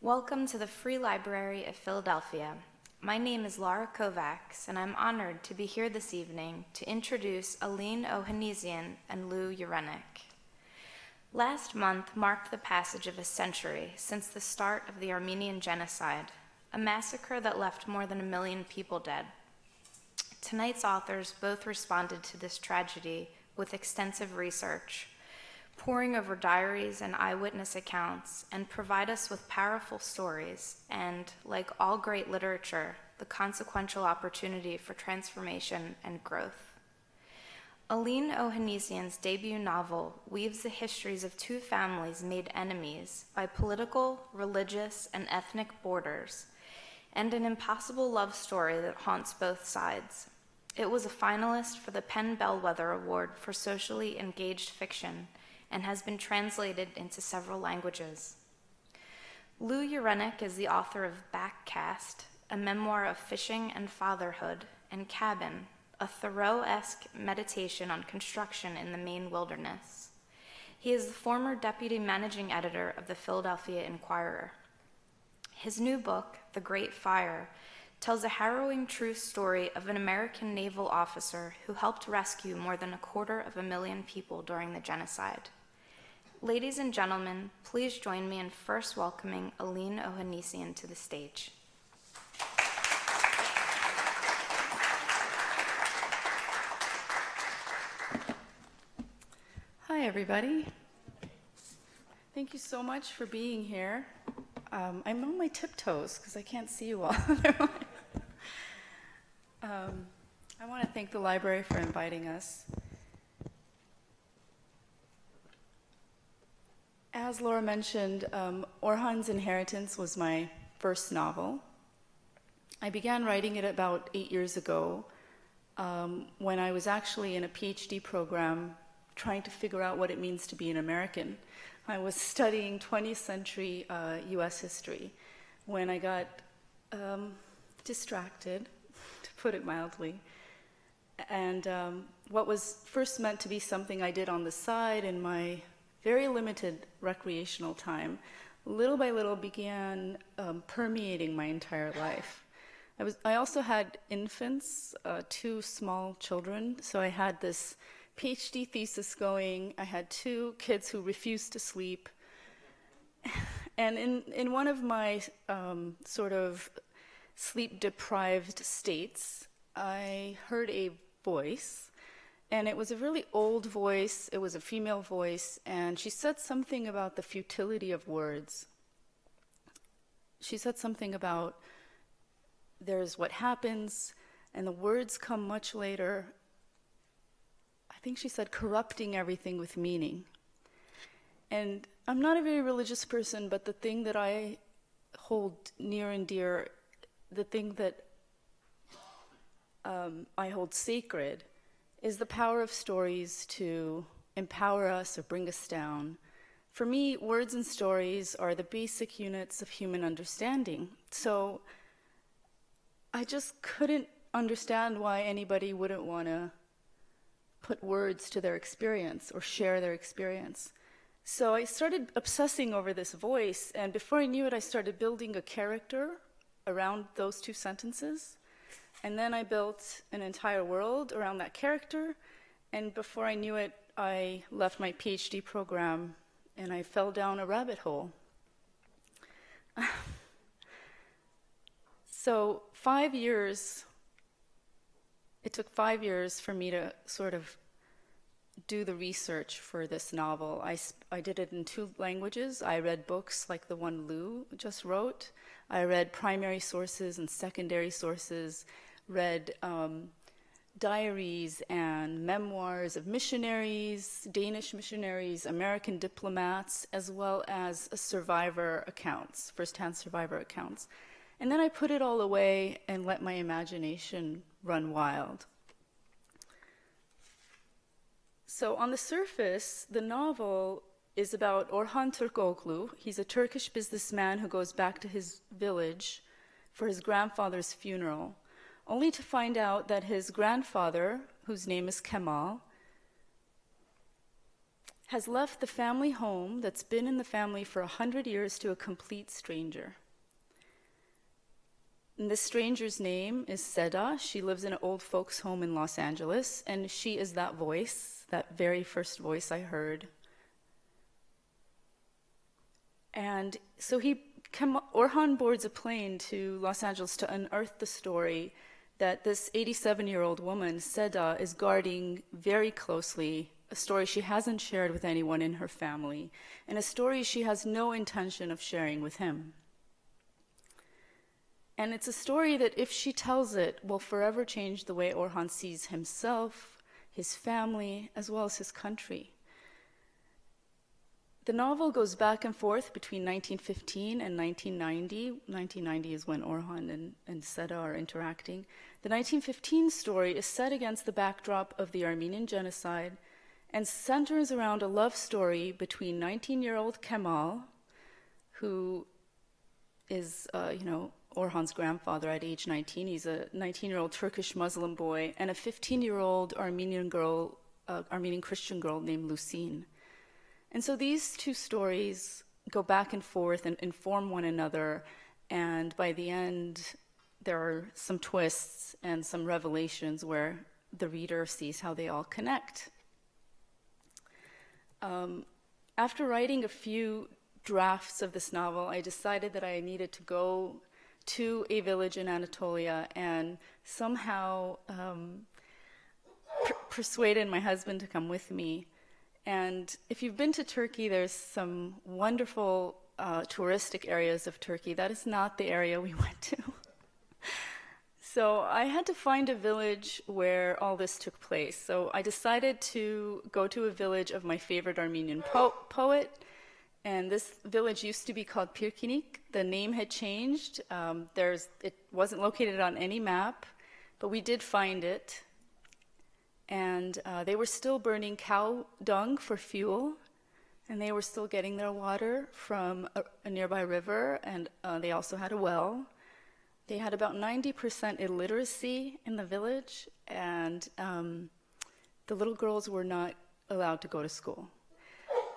Welcome to the Free Library of Philadelphia. My name is Laura Kovacs, and I'm honored to be here this evening to introduce Aline Ohanesian and Lou Ureneck. Last month marked the passage of a century since the start of the Armenian Genocide, a massacre that left more than 1 million people dead. Tonight's authors both responded to this tragedy with extensive research, poring over diaries and eyewitness accounts, and provide us with powerful stories and, like all great literature, the consequential opportunity for transformation and growth. Aline Ohanesian's debut novel weaves the histories of two families made enemies by political, religious, and ethnic borders, and an impossible love story that haunts both sides. It was a finalist for the PEN Bellwether Award for socially engaged fiction and has been translated into several languages. Lou Ureneck is the author of Backcast, a memoir of fishing and fatherhood, and Cabin, a Thoreau-esque meditation on construction in the Maine wilderness. He is the former deputy managing editor of the Philadelphia Inquirer. His new book, The Great Fire, tells a harrowing true story of an American naval officer who helped rescue more than 250,000 people during the genocide. Ladies and gentlemen, please join me in first welcoming Aline Ohanesian to the stage. Hi, everybody. Thank you so much for being here. I'm on my tiptoes because I can't see you all. I want to thank the library for inviting us. As Laura mentioned, Orhans Inheritance was my first novel. I began writing it about 8 years ago when I was actually in a PhD program trying to figure out what it means to be an American. I was studying 20th century US history when I got distracted, to put it mildly. And what was first meant to be something I did on the side in my very limited recreational time, little by little began permeating my entire life. I also had infants, 2 small children, so I had this PhD thesis going. I had 2 kids who refused to sleep. And in one of my sort of sleep-deprived states, I heard a voice, and it was a really old voice. It was a female voice, and she said something about the futility of words. She said something about there's what happens, and the words come much later. I think she said corrupting everything with meaning. And I'm not a very religious person, but the thing that I hold near and dear, the thing that I hold sacred, is the power of stories to empower us or bring us down. For me, words and stories are the basic units of human understanding. So I just couldn't understand why anybody wouldn't want to put words to their experience or share their experience. So I started obsessing over this voice, and before I knew it, I started building a character around those 2 sentences. And then I built an entire world around that character, and before I knew it, I left my PhD program and I fell down a rabbit hole. So 5 years, it took 5 years for me to sort of do the research for this novel. I did it in 2 languages. I read books like the one Lou just wrote. I read primary sources and secondary sources, read diaries and memoirs of missionaries, Danish missionaries, American diplomats, as well as survivor accounts, first-hand survivor accounts. And then I put it all away and let my imagination run wild. So on the surface, the novel is about Orhan Turkoglu. He's a Turkish businessman who goes back to his village for his grandfather's funeral, only to find out that his grandfather, whose name is Kemal, has left the family home that's been in the family for 100 years to a complete stranger. And this stranger's name is Seda. She lives in an old folks' home in Los Angeles, and she is that voice, that very first voice I heard. And so Orhan boards a plane to Los Angeles to unearth the story that this 87-year-old woman, Seda, is guarding very closely, a story she hasn't shared with anyone in her family, and a story she has no intention of sharing with him. And it's a story that, if she tells it, will forever change the way Orhan sees himself, his family, as well as his country. The novel goes back and forth between 1915 and 1990. 1990 is when Orhan and Seda are interacting. The 1915 story is set against the backdrop of the Armenian Genocide and centers around a love story between 19-year-old Kemal, who is, Orhan's grandfather at age 19. He's a 19-year-old Turkish Muslim boy, and a 15-year-old Armenian Christian girl named Lucine. And so these two stories go back and forth and inform one another, and by the end, there are some twists and some revelations where the reader sees how they all connect. After writing a few drafts of this novel, I decided that I needed to go to a village in Anatolia and somehow persuaded my husband to come with me. And if you've been to Turkey, there's some wonderful touristic areas of Turkey. That is not the area we went to. So I had to find a village where all this took place. So I decided to go to a village of my favorite Armenian poet. And this village used to be called Pirkinik. The name had changed. It wasn't located on any map, but we did find it. And they were still burning cow dung for fuel, and they were still getting their water from a nearby river, and they also had a well. They had about 90% illiteracy in the village, and the little girls were not allowed to go to school.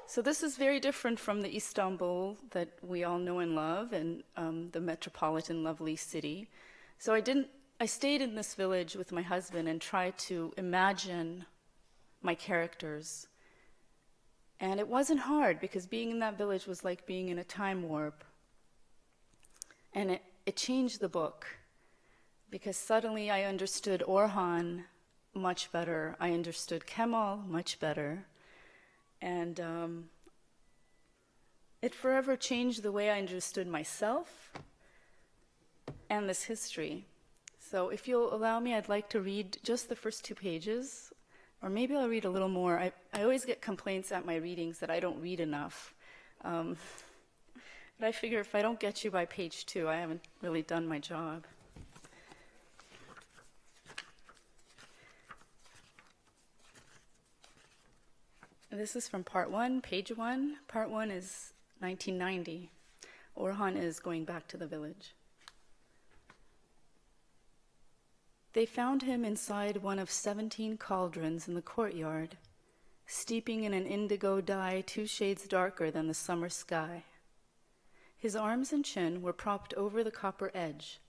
So this is very different from the Istanbul that we all know and love, and the metropolitan lovely city. So I stayed in this village with my husband and tried to imagine my characters. And it wasn't hard, because being in that village was like being in a time warp. And it changed the book, because suddenly I understood Orhan much better. I understood Kemal much better. And it forever changed the way I understood myself and this history. So if you'll allow me, I'd like to read just the first 2 pages, or maybe I'll read a little more. I always get complaints at my readings that I don't read enough. But I figure if I don't get you by page 2, I haven't really done my job. This is from part 1, page 1. Part 1 is 1990. Orhan is going back to the village. They found him inside one of 17 cauldrons in the courtyard, steeping in an indigo dye 2 shades darker than the summer sky. His arms and chin were propped over the copper edge,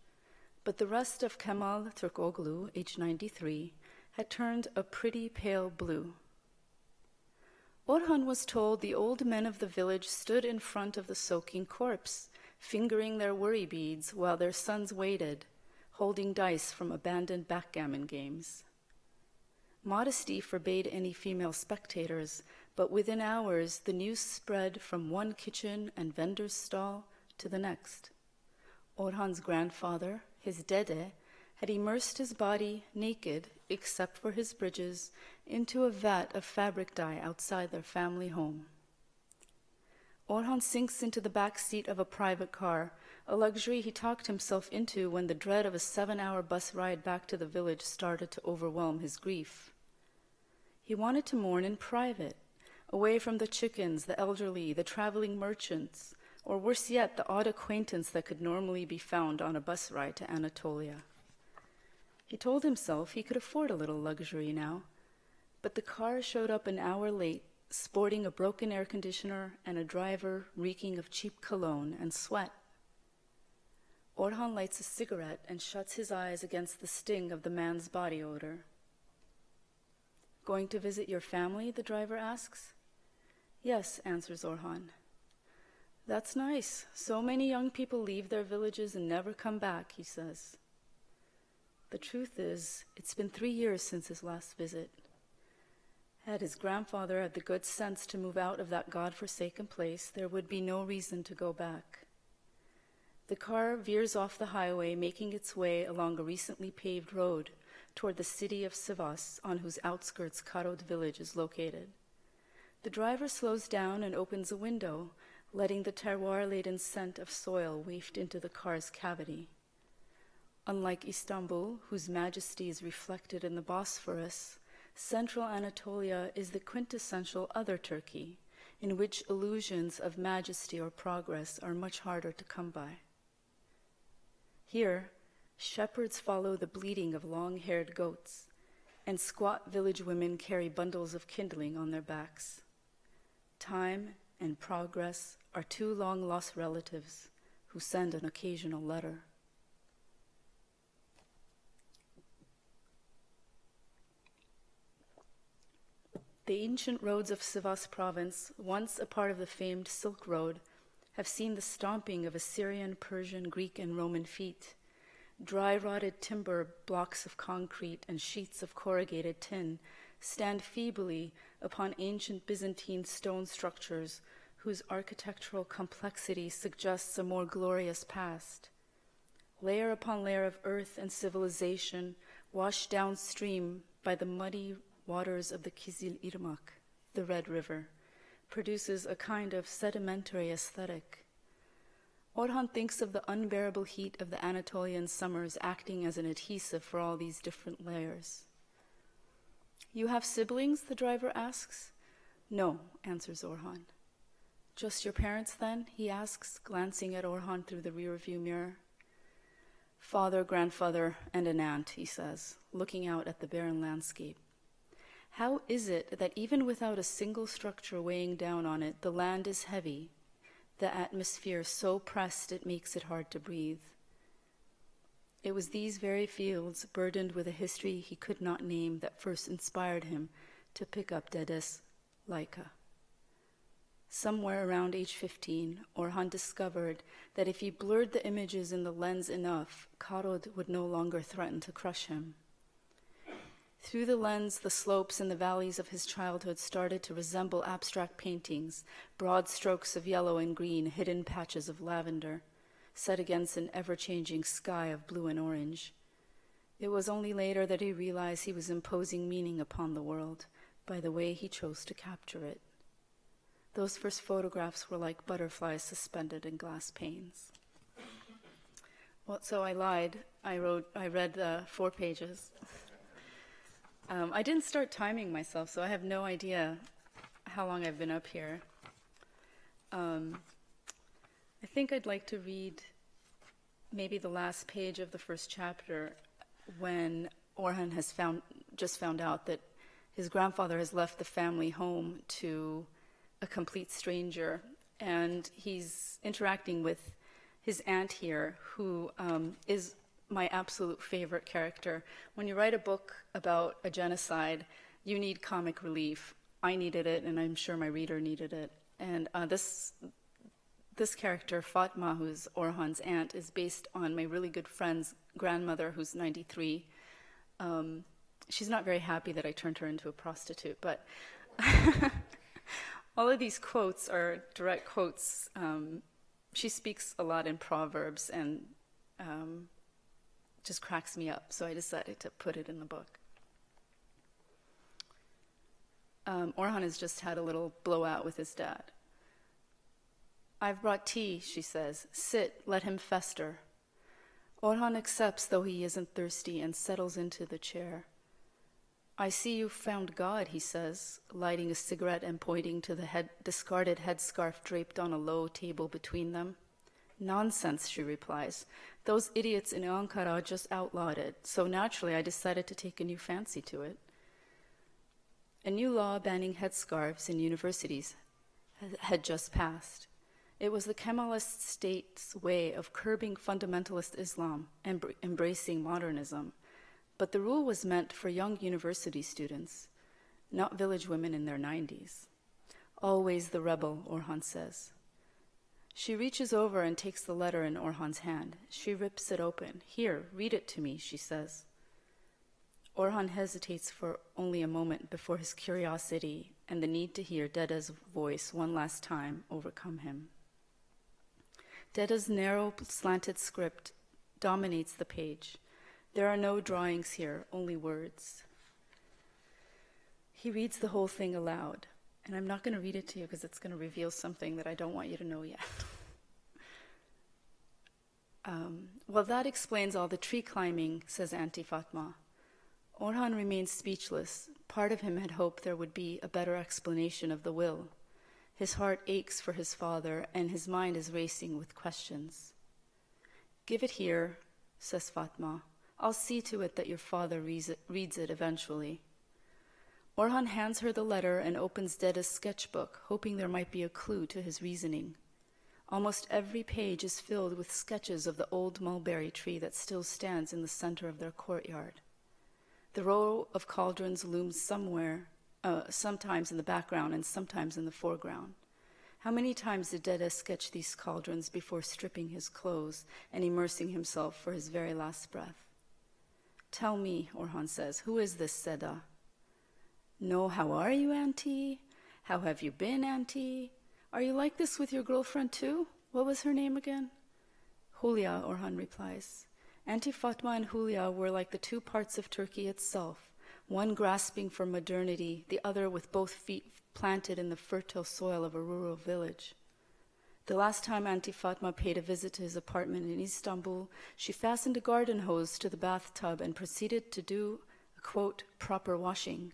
but the rest of Kemal Turkoglu, age 93, had turned a pretty pale blue. Orhan was told the old men of the village stood in front of the soaking corpse, fingering their worry beads while their sons waited, holding dice from abandoned backgammon games. Modesty forbade any female spectators, but within hours the news spread from one kitchen and vendor's stall to the next. Orhan's grandfather, his dede, had immersed his body naked, except for his bridges, into a vat of fabric dye outside their family home. Orhan sinks into the back seat of a private car, a luxury he talked himself into when the dread of a 7-hour bus ride back to the village started to overwhelm his grief. He wanted to mourn in private, away from the chickens, the elderly, the traveling merchants, or worse yet, the odd acquaintance that could normally be found on a bus ride to Anatolia. He told himself he could afford a little luxury now, but the car showed up an hour late, sporting a broken air conditioner and a driver reeking of cheap cologne and sweat. Orhan lights a cigarette and shuts his eyes against the sting of the man's body odor. "Going to visit your family?" the driver asks. "Yes," answers Orhan. "That's nice. So many young people leave their villages and never come back," he says. The truth is, it's been 3 years since his last visit. Had his grandfather had the good sense to move out of that God-forsaken place, there would be no reason to go back. The car veers off the highway, making its way along a recently paved road toward the city of Sivas, on whose outskirts Karod village is located. The driver slows down and opens a window, letting the terroir-laden scent of soil waft into the car's cavity. Unlike Istanbul, whose majesty is reflected in the Bosphorus, central Anatolia is the quintessential other Turkey, in which illusions of majesty or progress are much harder to come by. Here, shepherds follow the bleating of long-haired goats, and squat village women carry bundles of kindling on their backs. Time and progress are two long-lost relatives who send an occasional letter. The ancient roads of Sivas province, once a part of the famed Silk Road, have seen the stomping of Assyrian, Persian, Greek, and Roman feet. Dry rotted timber, blocks of concrete, and sheets of corrugated tin stand feebly upon ancient Byzantine stone structures whose architectural complexity suggests a more glorious past. Layer upon layer of earth and civilization washed downstream by the muddy waters of the Kizil Irmak, the Red River, produces a kind of sedimentary aesthetic. Orhan thinks of the unbearable heat of the Anatolian summers acting as an adhesive for all these different layers. "You have siblings?" the driver asks. "No," answers Orhan. "Just your parents then?" he asks, glancing at Orhan through the rearview mirror. "Father, grandfather, and an aunt," he says, looking out at the barren landscape. How is it that even without a single structure weighing down on it, the land is heavy, the atmosphere so pressed it makes it hard to breathe? It was these very fields, burdened with a history he could not name, that first inspired him to pick up Dede's Laika. Somewhere around age 15, Orhan discovered that if he blurred the images in the lens enough, Karod would no longer threaten to crush him. Through the lens, the slopes and the valleys of his childhood started to resemble abstract paintings, broad strokes of yellow and green, hidden patches of lavender, set against an ever-changing sky of blue and orange. It was only later that he realized he was imposing meaning upon the world by the way he chose to capture it. Those first photographs were like butterflies suspended in glass panes. Well, so I lied. I read 4 pages. I didn't start timing myself, so I have no idea how long I've been up here. I think I'd like to read maybe the last page of the first chapter, when Orhan has just found out that his grandfather has left the family home to a complete stranger, and he's interacting with his aunt here, who is my absolute favorite character. When you write a book about a genocide, you need comic relief. I needed it, and I'm sure my reader needed it. And this character, Fatma, who's Orhan's aunt, is based on my really good friend's grandmother, who's 93. She's not very happy that I turned her into a prostitute, but all of these quotes are direct quotes. She speaks a lot in proverbs, and just cracks me up, so I decided to put it in the book. Orhan has just had a little blowout with his dad. "I've brought tea," she says. "Sit, let him fester." Orhan accepts, though he isn't thirsty, and settles into the chair. "I see you've found God," he says, lighting a cigarette and pointing to the discarded headscarf draped on a low table between them. "Nonsense," she replies. "Those idiots in Ankara just outlawed it, so naturally I decided to take a new fancy to it." A new law banning headscarves in universities had just passed. It was the Kemalist state's way of curbing fundamentalist Islam and embracing modernism. But the rule was meant for young university students, not village women in their 90s. Always the rebel, Orhan says. She reaches over and takes the letter in Orhan's hand. She rips it open. Here, read it to me, she says. Orhan hesitates for only a moment before his curiosity and the need to hear Deda's voice one last time overcome him. Deda's narrow, slanted script dominates the page. There are no drawings here, only words. He reads the whole thing aloud, and I'm not going to read it to you because it's going to reveal something that I don't want you to know yet. Well, that explains all the tree climbing, says Auntie Fatma. Orhan remains speechless. Part of him had hoped there would be a better explanation of the will. His heart aches for his father, and his mind is racing with questions. Give it here, says Fatma. I'll see to it that your father reads it eventually. Orhan hands her the letter and opens Deda's sketchbook, hoping there might be a clue to his reasoning. Almost every page is filled with sketches of the old mulberry tree that still stands in the center of their courtyard. The row of cauldrons looms sometimes in the background and sometimes in the foreground. How many times did Deda sketch these cauldrons before stripping his clothes and immersing himself for his very last breath? Tell me, Orhan says, who is this Deda? No, how are you, Auntie? How have you been, Auntie? Are you like this with your girlfriend too? What was her name again? Hulya, Orhan replies. Auntie Fatma and Hulya were like the two parts of Turkey itself, one grasping for modernity, the other with both feet planted in the fertile soil of a rural village. The last time Auntie Fatma paid a visit to his apartment in Istanbul, she fastened a garden hose to the bathtub and proceeded to do a, quote, proper washing.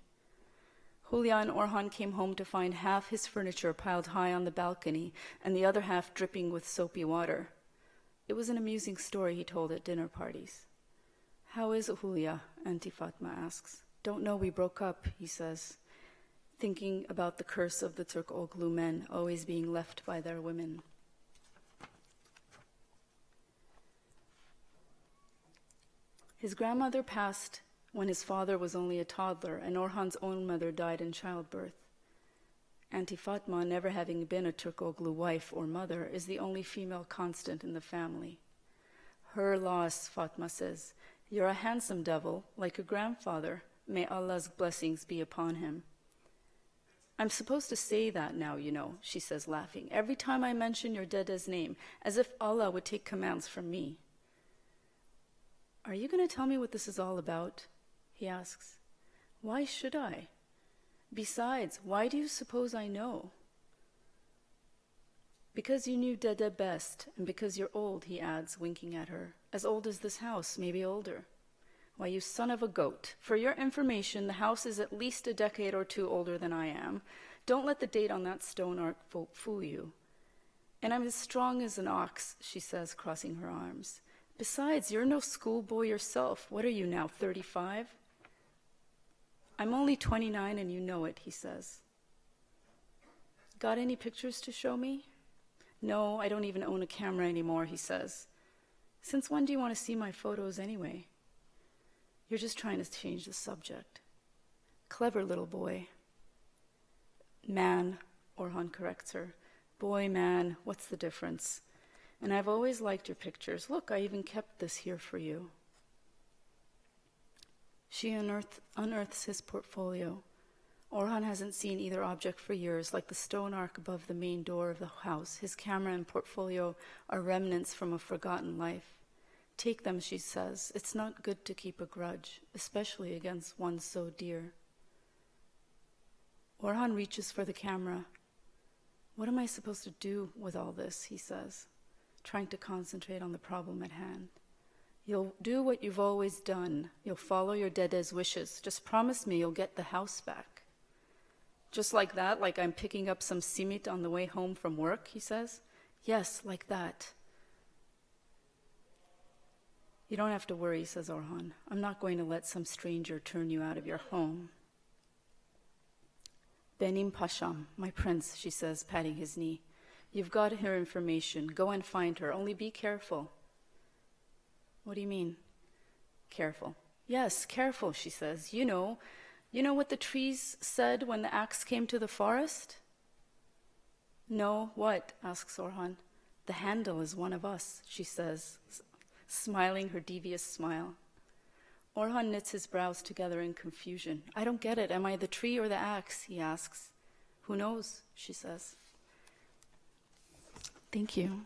Hulya and Orhan came home to find half his furniture piled high on the balcony and the other half dripping with soapy water. It was an amusing story he told at dinner parties. How is Hulya? Auntie Fatma asks. Don't know, we broke up, he says, thinking about the curse of the Turk-Oglu men always being left by their women. His grandmother passed when his father was only a toddler, and Orhan's own mother died in childbirth. Auntie Fatma, never having been a Turk-Oglu wife or mother, is the only female constant in the family. Her loss, Fatma says, you're a handsome devil, like your grandfather. May Allah's blessings be upon him. I'm supposed to say that now, you know, she says, laughing, every time I mention your Deda's name, as if Allah would take commands from me. Are you going to tell me what this is all about? He asks. Why should I? Besides, why do you suppose I know? Because you knew Deda best, and because you're old, he adds, winking at her. As old as this house, maybe older. Why, you son of a goat. For your information, the house is at least a decade or two older than I am. Don't let the date on that stone ark fool you. And I'm as strong as an ox, she says, crossing her arms. Besides, you're no schoolboy yourself. What are you now, 35? I'm only 29 and you know it, he says. Got any pictures to show me? No, I don't even own a camera anymore, he says. Since when do you want to see my photos anyway? You're just trying to change the subject. Clever little boy. Man, Orhan corrects her. Boy, man, what's the difference? And I've always liked your pictures. Look, I even kept this here for you. She unearths his portfolio. Orhan hasn't seen either object for years, like the stone ark above the main door of the house. His camera and portfolio are remnants from a forgotten life. Take them, she says. It's not good to keep a grudge, especially against one so dear. Orhan reaches for the camera. What am I supposed to do with all this, he says, trying to concentrate on the problem at hand. You'll do what you've always done. You'll follow your Deda's wishes. Just promise me you'll get the house back. Just like that, like I'm picking up some simit on the way home from work, he says. Yes, like that. You don't have to worry, says Orhan. I'm not going to let some stranger turn you out of your home. Benim Paşam, my prince, she says, patting his knee. You've got her information. Go and find her. Only be careful. What do you mean, careful? Yes, careful, she says. You know what the trees said when the axe came to the forest? No, what? Asks Orhan. The handle is one of us, she says, smiling her devious smile. Orhan knits his brows together in confusion. I don't get it. Am I the tree or the axe? He asks. Who knows? She says. Thank you.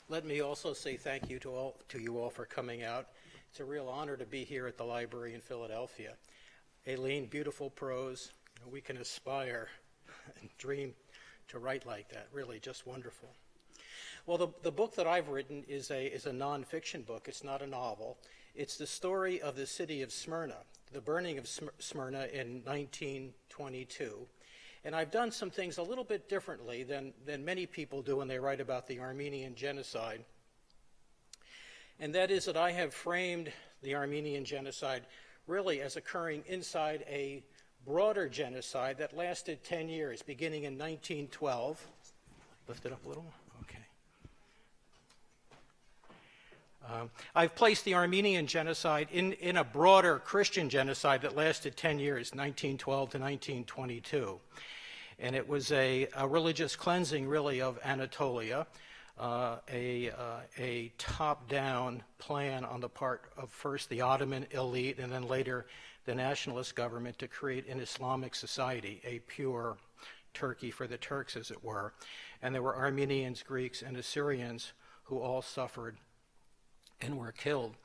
Let me also say thank you to you all for coming out. It's a real honor to be here at the library in Philadelphia. Aline, beautiful prose. We can aspire and dream to write like that. Really, just wonderful. Well, the book that I've written is a nonfiction book. It's not a novel. It's the story of the city of Smyrna, the burning of Smyrna in 1922. And I've done some things a little bit differently than many people do when they write about the Armenian Genocide. And that is that I have framed the Armenian Genocide really as occurring inside a broader genocide that lasted 10 years, beginning in 1912. Lift it up a little. Okay. I've placed the Armenian Genocide in a broader Christian genocide that lasted 10 years, 1912 to 1922. And it was a religious cleansing, really, of Anatolia. A top-down plan on the part of first the Ottoman elite and then later the nationalist government to create an Islamic society, a pure Turkey for the Turks, as it were. And there were Armenians, Greeks, and Assyrians who all suffered and were killed.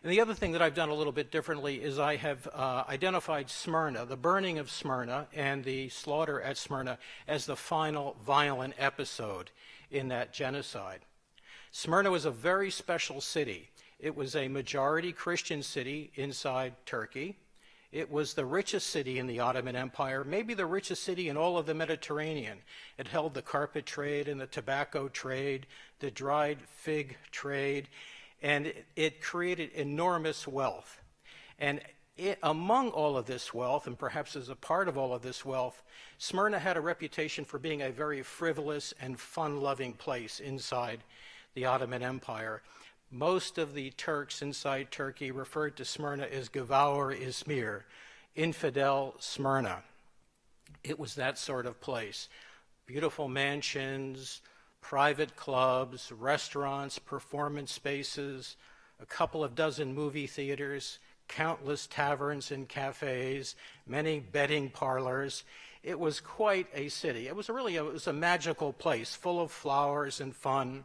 And the other thing that I've done a little bit differently is I have identified Smyrna, the burning of Smyrna and the slaughter at Smyrna, as the final violent episode in that genocide. Smyrna was a very special city. It was a majority Christian city inside Turkey. It was the richest city in the Ottoman Empire, maybe the richest city in all of the Mediterranean. It held the carpet trade and the tobacco trade, the dried fig trade, and it created enormous wealth. And among all of this wealth, and perhaps as a part of all of this wealth, Smyrna had a reputation for being a very frivolous and fun-loving place inside the Ottoman Empire. Most of the Turks inside Turkey referred to Smyrna as Gavur Izmir, infidel Smyrna. It was that sort of place. Beautiful mansions, private clubs, restaurants, performance spaces, a couple of dozen movie theaters, countless taverns and cafes, many betting parlors. It was quite a city. It was a magical place, full of flowers and fun.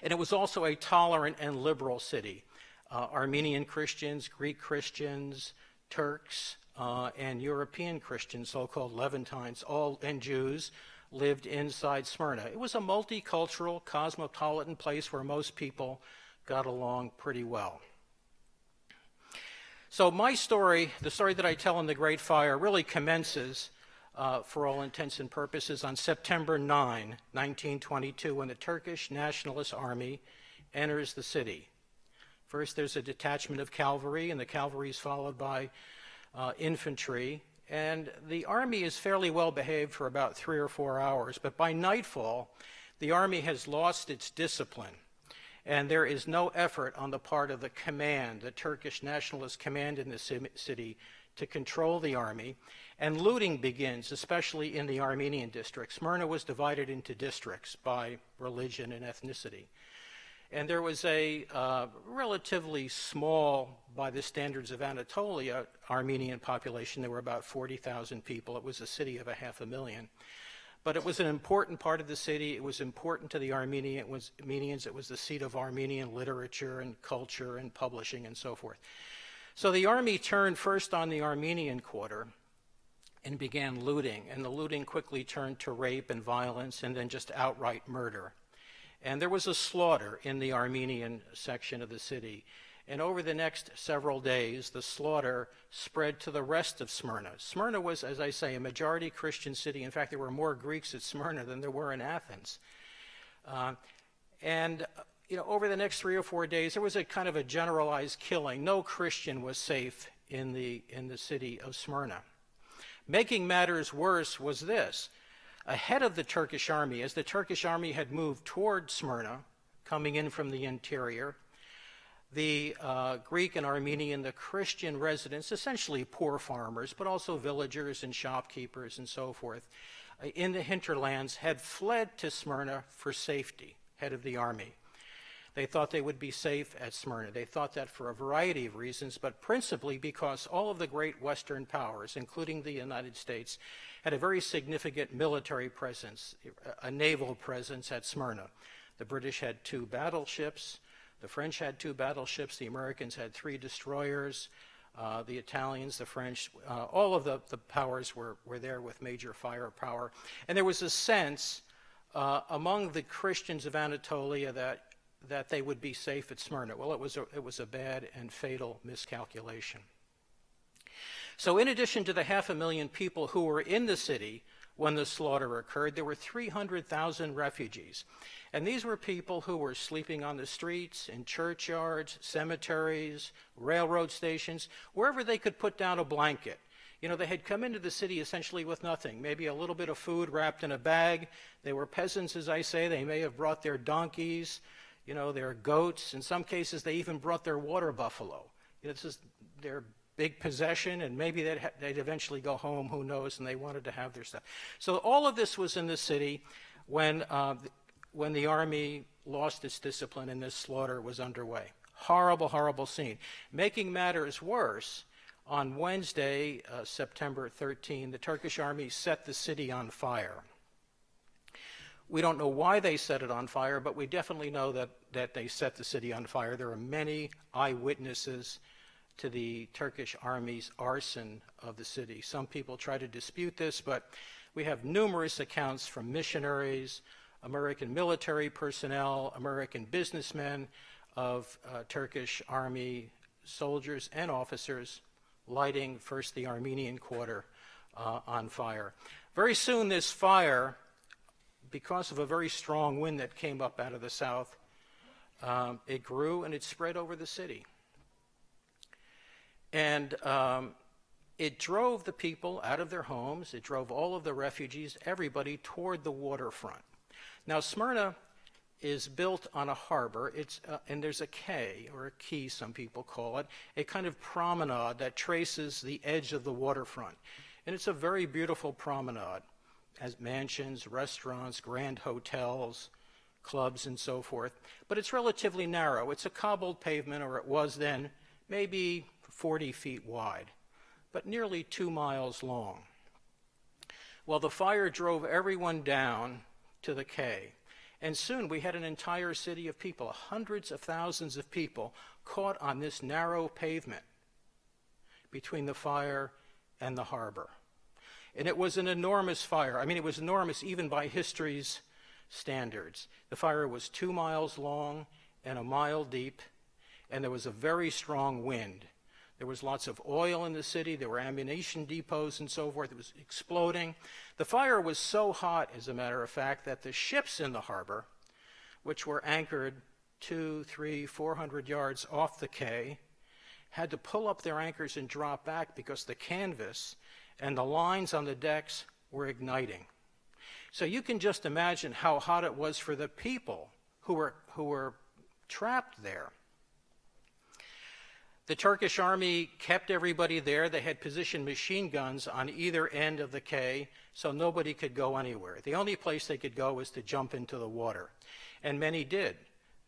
And it was also a tolerant and liberal city. Armenian Christians, Greek Christians, Turks, and European Christians, so-called Levantines, and Jews, lived inside Smyrna. It was a multicultural, cosmopolitan place where most people got along pretty well. So my story, the story that I tell in The Great Fire, really commences, for all intents and purposes, on September 9, 1922, when the Turkish Nationalist Army enters the city. First, there's a detachment of cavalry, and the cavalry is followed by infantry. And the army is fairly well behaved for about 3 or 4 hours, but by nightfall, the army has lost its discipline, and there is no effort on the part of the command, the Turkish nationalist command in the city, to control the army, and looting begins, especially in the Armenian district. Smyrna was divided into districts by religion and ethnicity. And there was a relatively small, by the standards of Anatolia, Armenian population. There were about 40,000 people. It was a city of 500,000. But it was an important part of the city. It was important to the Armenians. It was the seat of Armenian literature and culture and publishing and so forth. So the army turned first on the Armenian Quarter and began looting. And the looting quickly turned to rape and violence and then just outright murder. And there was a slaughter in the Armenian section of the city. And over the next several days, the slaughter spread to the rest of Smyrna. Smyrna was, as I say, a majority Christian city. In fact, there were more Greeks at Smyrna than there were in Athens. Over the next 3 or 4 days, there was a kind of a generalized killing. No Christian was safe in the city of Smyrna. Making matters worse was this. Ahead of the Turkish army, as the Turkish army had moved toward Smyrna, coming in from the interior, the Greek and Armenian, the Christian residents, essentially poor farmers, but also villagers and shopkeepers and so forth, in the hinterlands had fled to Smyrna for safety, head of the army. They thought they would be safe at Smyrna. They thought that for a variety of reasons, but principally because all of the great Western powers, including the United States, had a very significant military presence, a naval presence at Smyrna. The British had 2 battleships. The French had 2 battleships. The Americans had 3 destroyers. The Italians, the French, all of the powers were there with major firepower. And there was a sense among the Christians of Anatolia that they would be safe at Smyrna. Well, it was a bad and fatal miscalculation. So in addition to the 500,000 people who were in the city when the slaughter occurred, there were 300,000 refugees. And these were people who were sleeping on the streets, in churchyards, cemeteries, railroad stations, wherever they could put down a blanket. You know, they had come into the city essentially with nothing, maybe a little bit of food wrapped in a bag. They were peasants, as I say. They may have brought their donkeys, their goats. In some cases, they even brought their water buffalo. This is their big possession, and maybe they'd eventually go home, who knows, and they wanted to have their stuff. So all of this was in the city when the army lost its discipline and this slaughter was underway. Horrible, horrible scene. Making matters worse, on Wednesday, September 13, the Turkish army set the city on fire. We don't know why they set it on fire, but we definitely know that they set the city on fire. There are many eyewitnesses to the Turkish army's arson of the city. Some people try to dispute this, but we have numerous accounts from missionaries, American military personnel, American businessmen, of Turkish army soldiers and officers lighting first the Armenian Quarter on fire. Very soon this fire, because of a very strong wind that came up out of the south, it grew and it spread over the city. And it drove the people out of their homes. It drove all of the refugees, everybody, toward the waterfront. Now, Smyrna is built on a harbor. And there's a quay, or a quay, some people call it, a kind of promenade that traces the edge of the waterfront. And it's a very beautiful promenade, has mansions, restaurants, grand hotels, clubs, and so forth. But it's relatively narrow. It's a cobbled pavement, or it was then, maybe 40 feet wide, but nearly 2 miles long. Well, the fire drove everyone down to the quay, and soon we had an entire city of people, hundreds of thousands of people, caught on this narrow pavement between the fire and the harbor. And it was an enormous fire. I mean, it was enormous even by history's standards. The fire was 2 miles long and 1 mile deep, and there was a very strong wind. There was lots of oil in the city. There were ammunition depots and so forth. It was exploding. The fire was so hot, as a matter of fact, that the ships in the harbor, which were anchored 200, 300, 400 yards off the quay, had to pull up their anchors and drop back because the canvas and the lines on the decks were igniting. So you can just imagine how hot it was for the people who were trapped there. The Turkish army kept everybody there. They had positioned machine guns on either end of the quay, so nobody could go anywhere. The only place they could go was to jump into the water, and many did.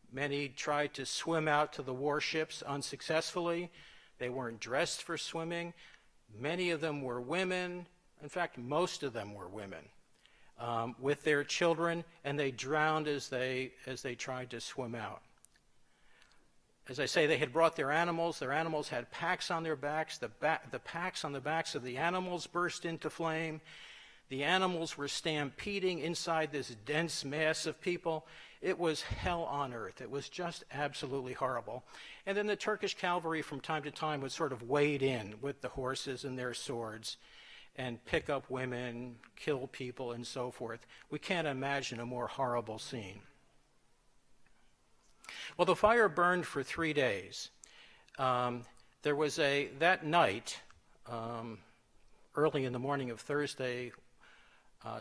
Many tried to swim out to the warships unsuccessfully. They weren't dressed for swimming. Many of them were women. In fact, most of them were women with their children, and they drowned as they tried to swim out. As I say, they had brought their animals. Their animals had packs on their backs. The packs on the backs of the animals burst into flame. The animals were stampeding inside this dense mass of people. It was hell on earth. It was just absolutely horrible. And then the Turkish cavalry from time to time would sort of wade in with the horses and their swords and pick up women, kill people, and so forth. We can't imagine a more horrible scene. Well, the fire burned for 3 days. There was that night, early in the morning of Thursday,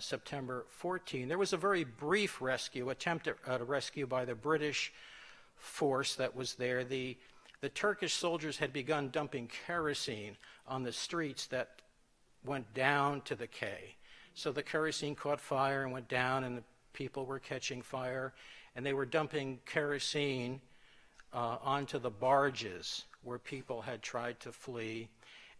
September 14, there was a very brief attempt at rescue by the British force that was there. The Turkish soldiers had begun dumping kerosene on the streets that went down to the quay. So the kerosene caught fire and went down, and the people were catching fire, and they were dumping kerosene onto the barges where people had tried to flee.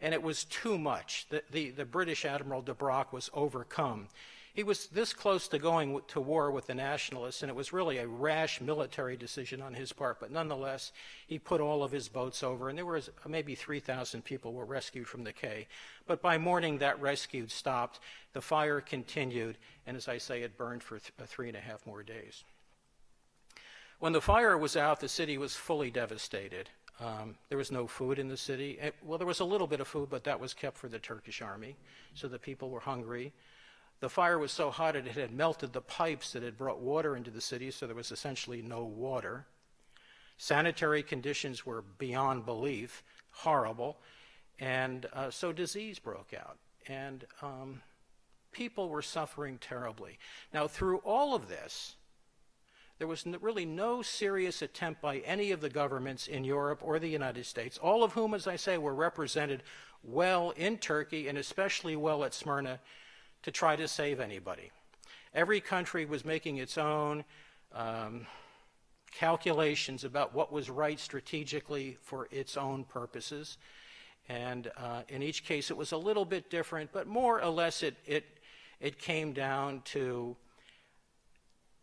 And it was too much. The British Admiral de Brock was overcome. He was this close to going to war with the nationalists, and it was really a rash military decision on his part. But nonetheless, he put all of his boats over, and there was maybe 3,000 people were rescued from the quay. But by morning, that rescue stopped. The fire continued, and as I say, it burned for 3.5 more days. When the fire was out, the city was fully devastated. There was no food in the city. Well, there was a little bit of food, but that was kept for the Turkish Army, so the people were hungry. The fire was so hot it had melted the pipes that had brought water into the city, so there was essentially no water. Sanitary conditions were beyond belief, horrible, and so disease broke out, and people were suffering terribly. Now, through all of this, there was really no serious attempt by any of the governments in Europe or the United States, all of whom, as I say, were represented well in Turkey and especially well at Smyrna, to try to save anybody. Every country was making its own calculations about what was right strategically for its own purposes. And in each case, it was a little bit different, but more or less it came down to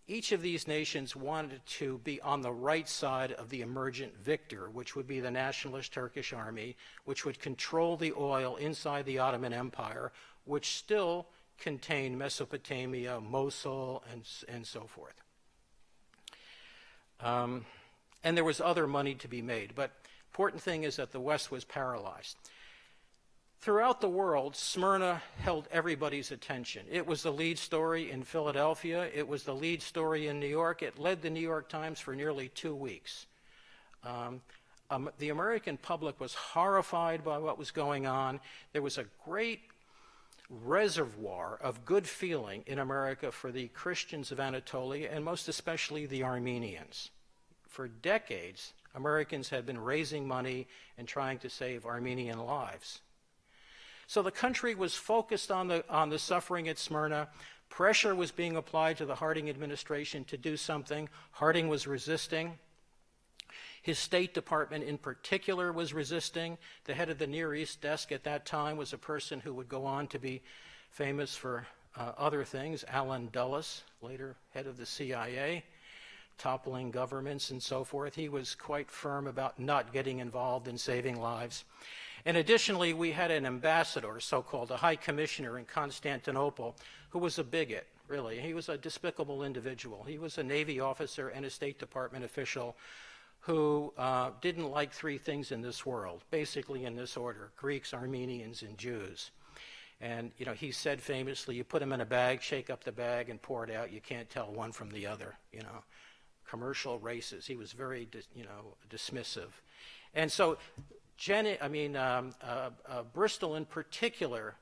each of these nations wanted to be on the right side of the emergent victor, which would be the nationalist Turkish army, which would control the oil inside the Ottoman Empire, which still contained Mesopotamia, Mosul, and so forth. And there was other money to be made, but important thing is that the West was paralyzed. Throughout the world, Smyrna held everybody's attention. It was the lead story in Philadelphia. It was the lead story in New York. It led the New York Times for nearly 2 weeks. The American public was horrified by what was going on. There was a great reservoir of good feeling in America for the Christians of Anatolia, and most especially the Armenians. For decades, Americans had been raising money and trying to save Armenian lives. So the country was focused on the suffering at Smyrna. Pressure was being applied to the Harding administration to do something. Harding was resisting. His State Department in particular was resisting. The head of the Near East desk at that time was a person who would go on to be famous for other things, Allen Dulles, later head of the CIA, toppling governments and so forth. He was quite firm about not getting involved in saving lives. And additionally, we had an ambassador, so-called a high commissioner in Constantinople, who was a bigot, really. He was a despicable individual. He was a Navy officer and a State Department official who didn't like 3 things in this world, basically in this order: Greeks, Armenians, and Jews. And he said famously, you put them in a bag, shake up the bag, and pour it out. You can't tell one from the other. Commercial races. He was very, dismissive. And so Bristol in particular,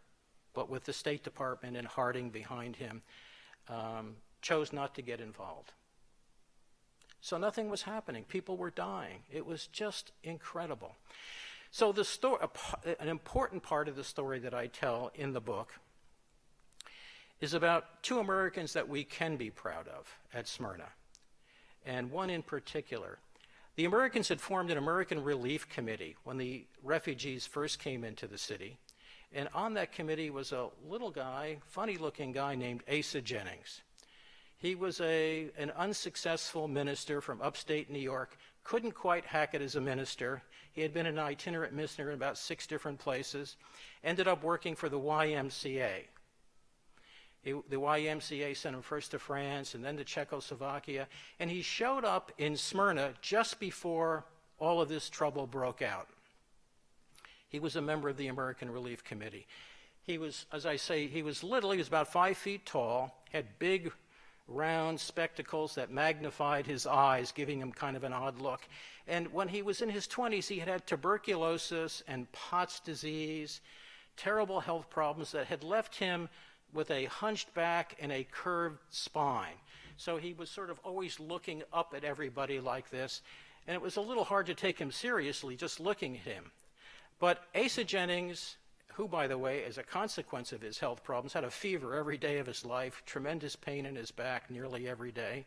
but with the State Department and Harding behind him, chose not to get involved. So nothing was happening. People were dying. It was just incredible. So the story, an important part of the story that I tell in the book, is about 2 Americans that we can be proud of at Smyrna, and one in particular. The Americans had formed an American Relief Committee when the refugees first came into the city, and on that committee was a little guy, funny-looking guy named Asa Jennings. He was an unsuccessful minister from upstate New York, couldn't quite hack it as a minister. He had been an itinerant minister in about 6 different places, ended up working for the YMCA. The YMCA sent him first to France and then to Czechoslovakia, and he showed up in Smyrna just before all of this trouble broke out. He was a member of the American Relief Committee. He was, as I say, he was little. He was about 5 feet tall, had big, round spectacles that magnified his eyes, giving him kind of an odd look. And when he was in his 20s, he had tuberculosis and Pott's disease, terrible health problems that had left him with a hunched back and a curved spine. So he was sort of always looking up at everybody like this, and it was a little hard to take him seriously just looking at him. But Asa Jennings, who, by the way, as a consequence of his health problems, had a fever every day of his life, tremendous pain in his back nearly every day.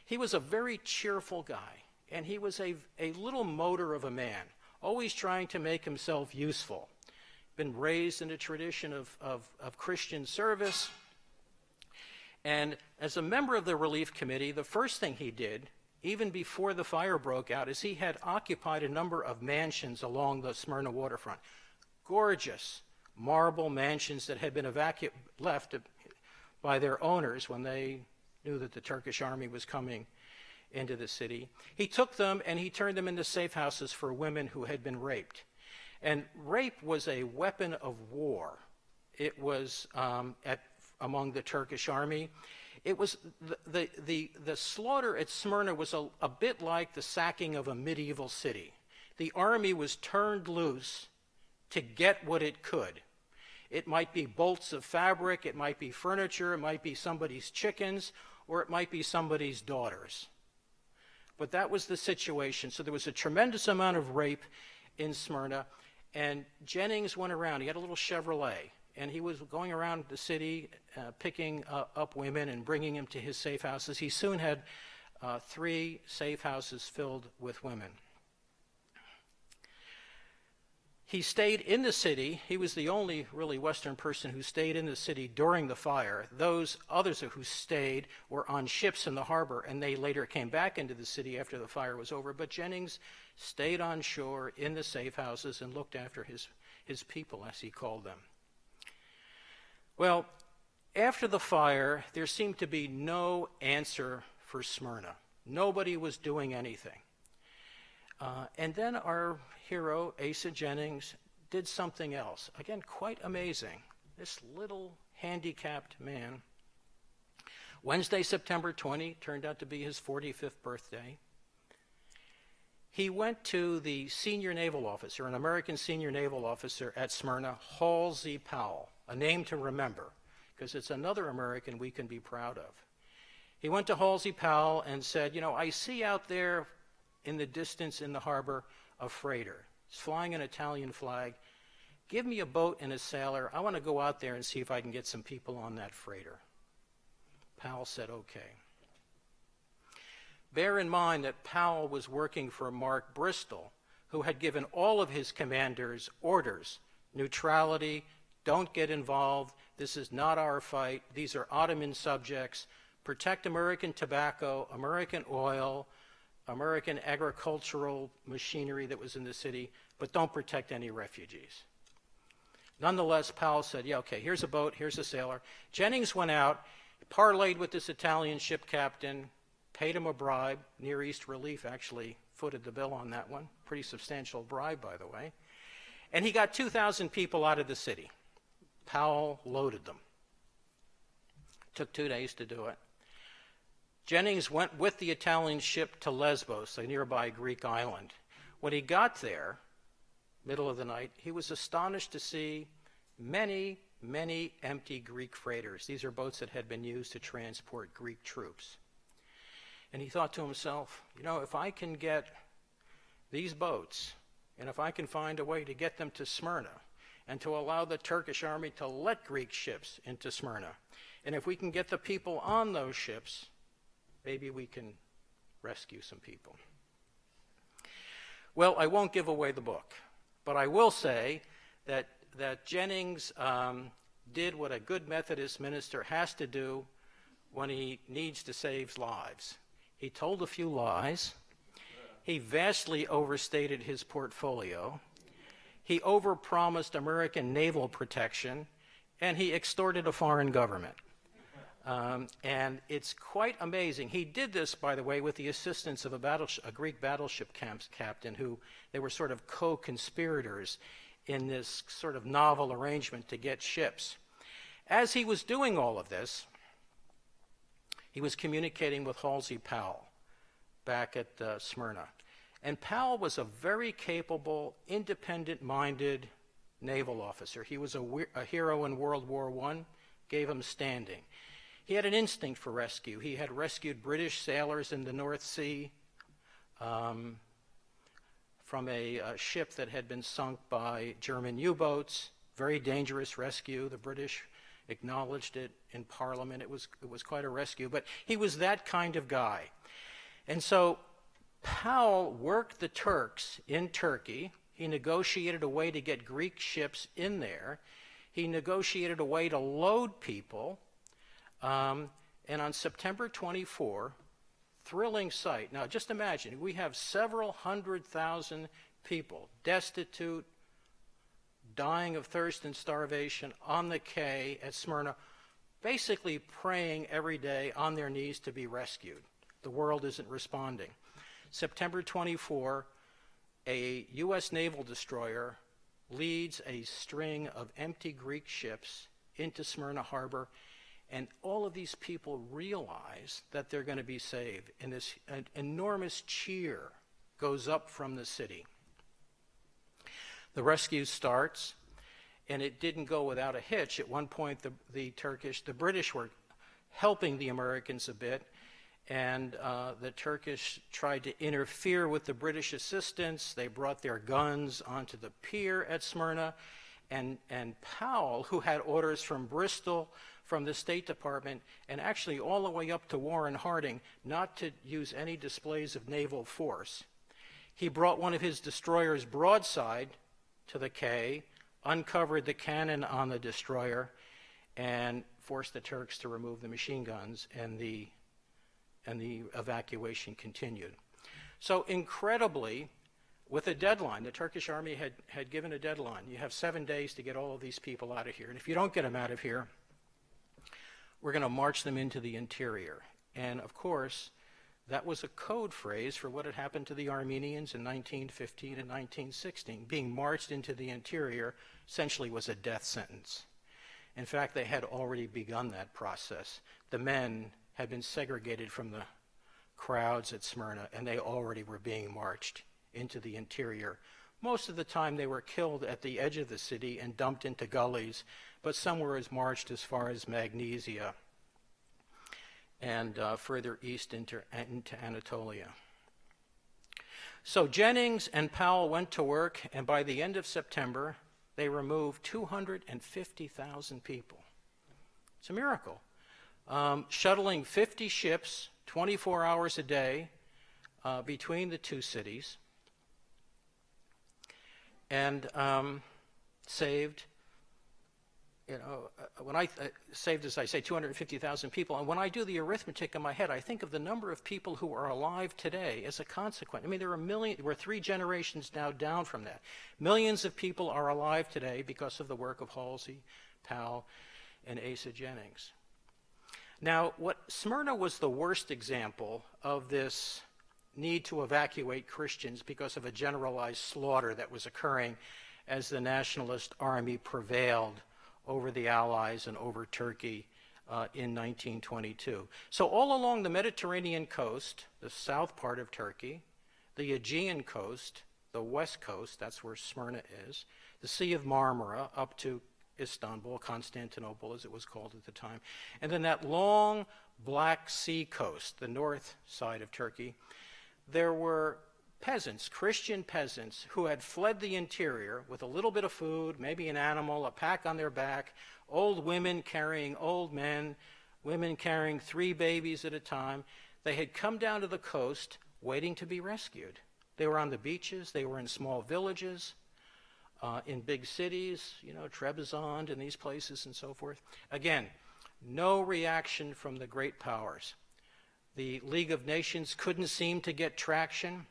He was a very cheerful guy, and he was a little motor of a man, always trying to make himself useful. Been raised in a tradition of Christian service. And as a member of the Relief Committee, the first thing he did, even before the fire broke out, is he had occupied a number of mansions along the Smyrna waterfront. Gorgeous marble mansions that had been left by their owners when they knew that the Turkish army was coming into the city. He took them and he turned them into safe houses for women who had been raped. And rape was a weapon of war. It was among the Turkish army. It was the slaughter at Smyrna was a bit like the sacking of a medieval city. The army was turned loose to get what it could. It might be bolts of fabric, it might be furniture, it might be somebody's chickens, or it might be somebody's daughters. But that was the situation. So there was a tremendous amount of rape in Smyrna, and Jennings went around. He had a little Chevrolet, and he was going around the city picking up women and bringing them to his safe houses. He soon had 3 safe houses filled with women. He stayed in the city. He was the only really Western person who stayed in the city during the fire. Those others who stayed were on ships in the harbor, and they later came back into the city after the fire was over. But Jennings stayed on shore in the safe houses and looked after his people, as he called them. Well, after the fire, there seemed to be no answer for Smyrna. Nobody was doing anything. And then our hero, Asa Jennings, did something else. Again, quite amazing. This little handicapped man. Wednesday, September 20, turned out to be his 45th birthday. He went to the senior naval officer, an American senior naval officer at Smyrna, Halsey Powell, a name to remember, because it's another American we can be proud of. He went to Halsey Powell and said, you know, I see out there in the distance in the harbor a freighter. It's flying an Italian flag. Give me a boat and a sailor. I want to go out there and see if I can get some people on that freighter. Powell said, okay. Bear in mind that Powell was working for Mark Bristol, who had given all of his commanders orders: neutrality, don't get involved, this is not our fight, these are Ottoman subjects, protect American tobacco, American oil, American agricultural machinery that was in the city, but don't protect any refugees. Nonetheless, Powell said, yeah, okay, here's a boat, here's a sailor. Jennings went out, parlayed with this Italian ship captain, paid him a bribe. Near East Relief actually footed the bill on that one. Pretty substantial bribe, by the way. And he got 2,000 people out of the city. Powell loaded them. Took 2 days to do it. Jennings went with the Italian ship to Lesbos, a nearby Greek island. When he got there, middle of the night, he was astonished to see many, many empty Greek freighters. These are boats that had been used to transport Greek troops. And he thought to himself, you know, if I can get these boats, and if I can find a way to get them to Smyrna, and to allow the Turkish army to let Greek ships into Smyrna, and if we can get the people on those ships, maybe we can rescue some people. Well, I won't give away the book, but I will say that Jennings did what a good Methodist minister has to do when he needs to save lives. He told a few lies. He vastly overstated his portfolio. He overpromised American naval protection, and he extorted a foreign government. And it's quite amazing. He did this, by the way, with the assistance of a Greek battleship captain who they were sort of co-conspirators in this sort of novel arrangement to get ships. As he was doing all of this, he was communicating with Halsey Powell back at Smyrna. And Powell was a very capable, independent-minded naval officer. He was a hero in World War I, gave him standing. He had an instinct for rescue. He had rescued British sailors in the North Sea from a ship that had been sunk by German U-boats. Very dangerous rescue. The British acknowledged it in Parliament. It was quite a rescue. But he was that kind of guy. And so Powell worked the Turks in Turkey. He negotiated a way to get Greek ships in there. He negotiated a way to load people. And on September 24, thrilling sight. Now, just imagine, we have several 100,000 people destitute, dying of thirst and starvation on the quay at Smyrna, basically praying every day on their knees to be rescued. The world isn't responding. September 24, a U.S. naval destroyer leads a string of empty Greek ships into Smyrna harbor, and all of these people realize that they're going to be saved. And this enormous cheer goes up from the city. The rescue starts, and it didn't go without a hitch. At one point, the British were helping the Americans a bit, and the Turkish tried to interfere with the British assistance. They brought their guns onto the pier at Smyrna, and Powell, who had orders from Bristol, from the State Department, and actually all the way up to Warren Harding, not to use any displays of naval force. He brought one of his destroyers broadside to the quay, uncovered the cannon on the destroyer, and forced the Turks to remove the machine guns, and the evacuation continued. So incredibly, with a deadline, the Turkish Army had given a deadline. You have 7 days to get all of these people out of here, and if you don't get them out of here, we're going to march them into the interior. And of course, that was a code phrase for what had happened to the Armenians in 1915 and 1916. Being marched into the interior essentially was a death sentence. In fact, they had already begun that process. The men had been segregated from the crowds at Smyrna, and they already were being marched into the interior. Most of the time they were killed at the edge of the city and dumped into gullies, but some were marched as far as Magnesia and further east into Anatolia. So Jennings and Powell went to work, and by the end of September, they removed 250,000 people. It's a miracle. Shuttling 50 ships 24 hours a day between the two cities, and saved, when I saved, as I say, 250,000 people. And when I do the arithmetic in my head, I think of the number of people who are alive today as a consequence. I mean, we're 3 generations now down from that. Millions of people are alive today because of the work of Halsey, Powell, and Asa Jennings. Now, Smyrna was the worst example of this need to evacuate Christians because of a generalized slaughter that was occurring as the nationalist army prevailed over the Allies and over Turkey in 1922. So all along the Mediterranean coast, the south part of Turkey, the Aegean coast, the west coast, that's where Smyrna is, the Sea of Marmara up to Istanbul, Constantinople as it was called at the time, and then that long Black Sea coast, the north side of Turkey, there were peasants, Christian peasants, who had fled the interior with a little bit of food, maybe an animal, a pack on their back, old women carrying old men, women carrying 3 babies at a time. They had come down to the coast waiting to be rescued. They were on the beaches, they were in small villages, in big cities, Trebizond and these places and so forth. Again, no reaction from the great powers. The League of Nations couldn't seem to get traction.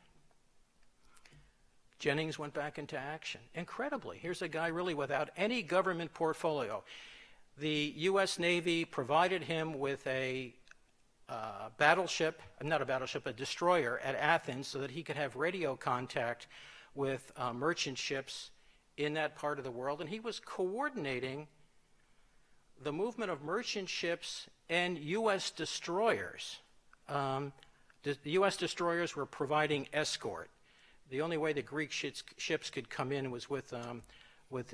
Jennings went back into action. Incredibly, here's a guy really without any government portfolio. The U.S. Navy provided him with a a destroyer at Athens so that he could have radio contact with merchant ships in that part of the world. And he was coordinating the movement of merchant ships and U.S. destroyers. The U.S. destroyers were providing escort. The only way the Greek ships could come in was with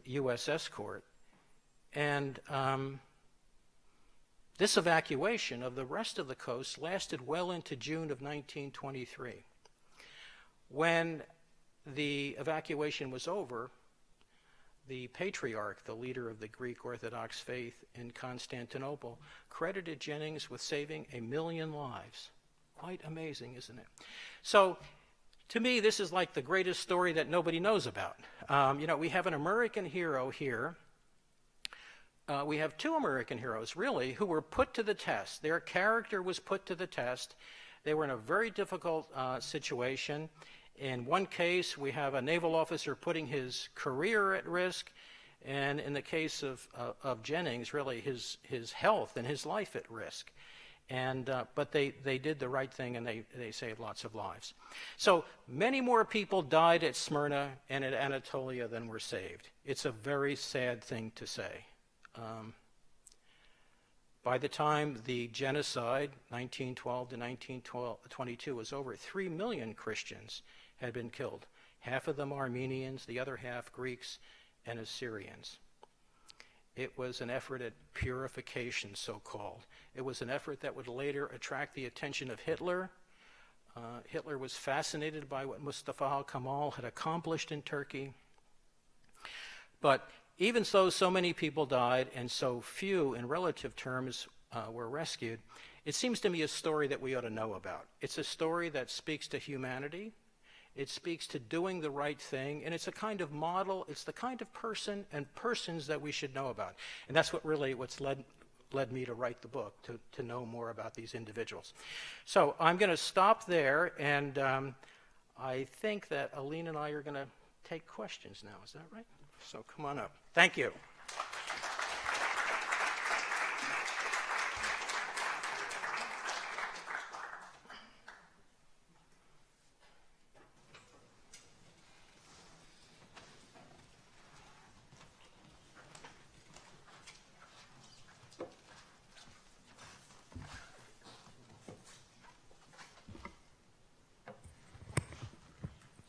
U.S. escort. And this evacuation of the rest of the coast lasted well into June of 1923. When the evacuation was over, the Patriarch, the leader of the Greek Orthodox faith in Constantinople, credited Jennings with saving 1 million lives. Quite amazing, isn't it? So, to me, this is like the greatest story that nobody knows about. We have an American hero here. We have two American heroes, really, who were put to the test. Their character was put to the test. They were in a very difficult situation. In one case, we have a naval officer putting his career at risk, and in the case of Jennings, really his health and his life at risk. And but they did the right thing, and they saved lots of lives. So many more people died at Smyrna and at Anatolia than were saved. It's a very sad thing to say. By the time the genocide, 1912 to 1922, was over, 3 million Christians had been killed. Half of them Armenians, the other half Greeks and Assyrians. It was an effort at purification, so-called. It was an effort that would later attract the attention of Hitler. Hitler was fascinated by what Mustafa Kemal had accomplished in Turkey. But even though so many people died and so few, in relative terms, were rescued, it seems to me a story that we ought to know about. It's a story that speaks to humanity. It speaks to doing the right thing, and it's a kind of model. It's the kind of person and persons that we should know about. And that's what's led me to write the book, to know more about these individuals. So I'm going to stop there, and I think that Aline and I are going to take questions now. Is that right? So come on up. Thank you.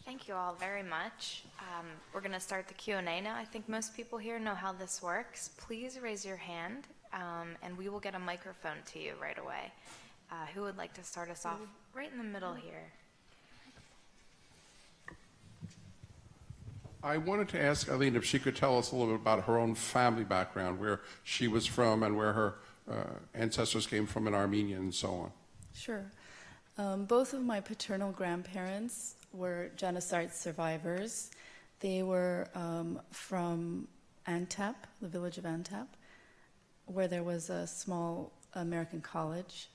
Thank you all very much. We're going to start the Q&A now. I think most people here know how this works. Please raise your hand, and we will get a microphone to you right away. Who would like to start us off? Right in the middle here. I wanted to ask Aline if she could tell us a little bit about her own family background, where she was from and where her ancestors came from in Armenia and so on. Sure. Both of my paternal grandparents were genocide survivors. They were from Antep, the village of Antep, where there was a small American college.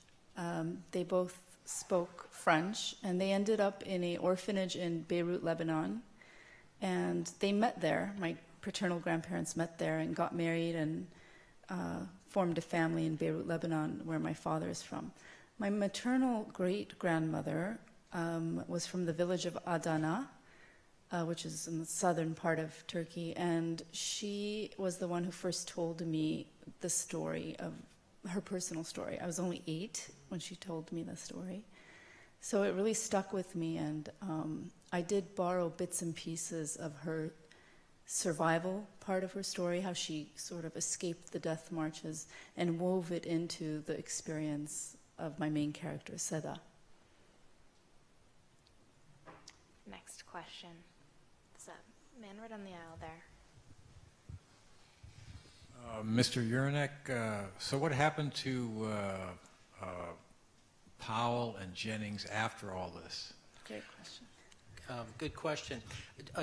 They both spoke French, and they ended up in an orphanage in Beirut, Lebanon. And they met there. My paternal grandparents met there and got married and formed a family in Beirut, Lebanon, where my father is from. My maternal great-grandmother was from the village of Adana, which is in the southern part of Turkey, and she was the one who first told me the story of her personal story. I was only 8 when she told me the story. So it really stuck with me, and I did borrow bits and pieces of her survival part of her story, how she sort of escaped the death marches, and wove it into the experience of my main character, Seda. Next question. There's a man right on the aisle there. Mr. Ureneck, so what happened to Powell and Jennings after all this? Great question. Good question.